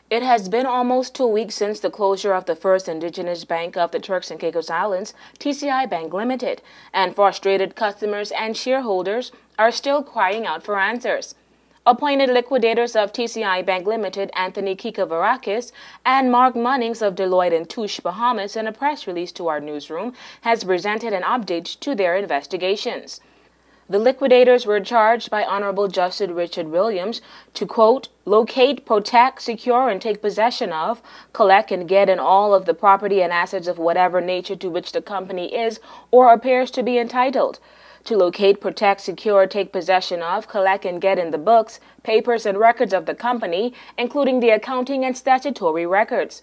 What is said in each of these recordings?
It has been almost 2 weeks since the closure of the first indigenous bank of the Turks and Caicos Islands, TCI Bank Limited, and frustrated customers and shareholders are still crying out for answers. Appointed liquidators of TCI Bank Limited, Anthony Kikavarakis, and Mark Munnings of Deloitte & Touche Bahamas, in a press release to our newsroom, has presented an update to their investigations. The liquidators were charged by Honorable Justice Richard Williams to, quote, locate, protect, secure, and take possession of, collect, and get in all of the property and assets of whatever nature to which the company is or appears to be entitled. To locate, protect, secure, take possession of, collect, and get in the books, papers, and records of the company, including the accounting and statutory records.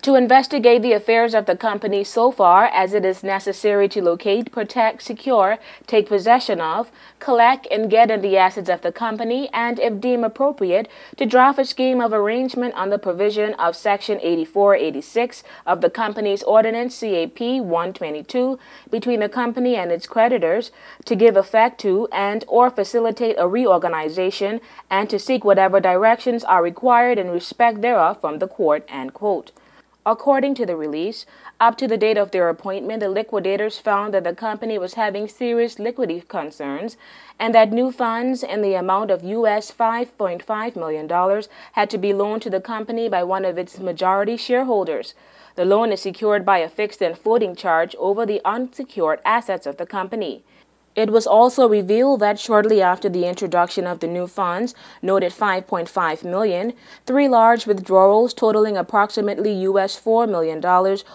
To investigate the affairs of the company so far as it is necessary to locate, protect, secure, take possession of, collect, and get in the assets of the company, and, if deemed appropriate, to draft a scheme of arrangement on the provision of Section 8486 of the company's Ordinance CAP 122 between the company and its creditors, to give effect to and or facilitate a reorganization, and to seek whatever directions are required in respect thereof from the court, end quote. According to the release, up to the date of their appointment, the liquidators found that the company was having serious liquidity concerns and that new funds in the amount of US $5.5 million had to be loaned to the company by one of its majority shareholders. The loan is secured by a fixed and floating charge over the unsecured assets of the company. It was also revealed that shortly after the introduction of the new funds, noted $5.5 million, 3 large withdrawals totaling approximately US $4 million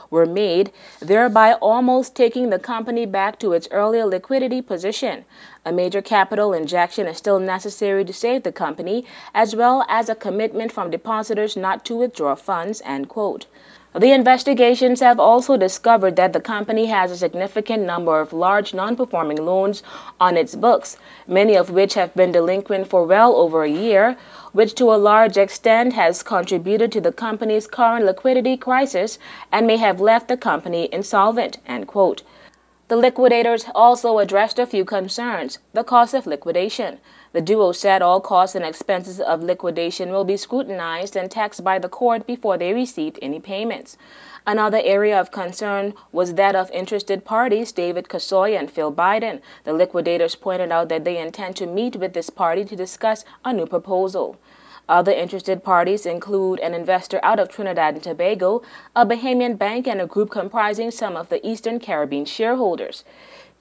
were made, thereby almost taking the company back to its earlier liquidity position. A major capital injection is still necessary to save the company, as well as a commitment from depositors not to withdraw funds, end quote. The investigations have also discovered that the company has a significant number of large non-performing loans on its books, many of which have been delinquent for well over a year, which to a large extent has contributed to the company's current liquidity crisis and may have left the company insolvent, end quote. The liquidators also addressed a few concerns. The cost of liquidation. The duo said all costs and expenses of liquidation will be scrutinized and taxed by the court before they received any payments. Another area of concern was that of interested parties, David Kasoya and Phil Biden. The liquidators pointed out that they intend to meet with this party to discuss a new proposal. Other interested parties include an investor out of Trinidad and Tobago, a Bahamian bank, and a group comprising some of the Eastern Caribbean shareholders.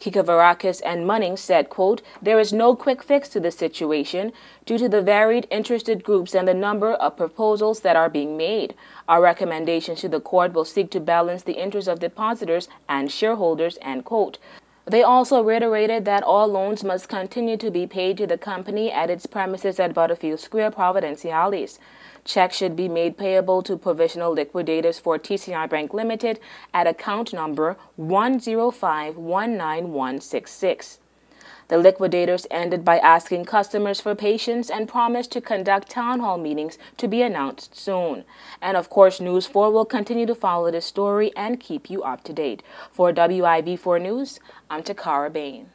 Kikavarakis and Munnings said, quote, there is no quick fix to the situation due to the varied interested groups and the number of proposals that are being made. Our recommendations to the court will seek to balance the interests of depositors and shareholders, end quote. They also reiterated that all loans must continue to be paid to the company at its premises at Butterfield Square, Providenciales. Checks should be made payable to provisional liquidators for TCI Bank Limited at account number 105-19166. The liquidators ended by asking customers for patience and promised to conduct town hall meetings to be announced soon. And of course, News 4 will continue to follow this story and keep you up to date. For WIV4 News, I'm Takara Bain.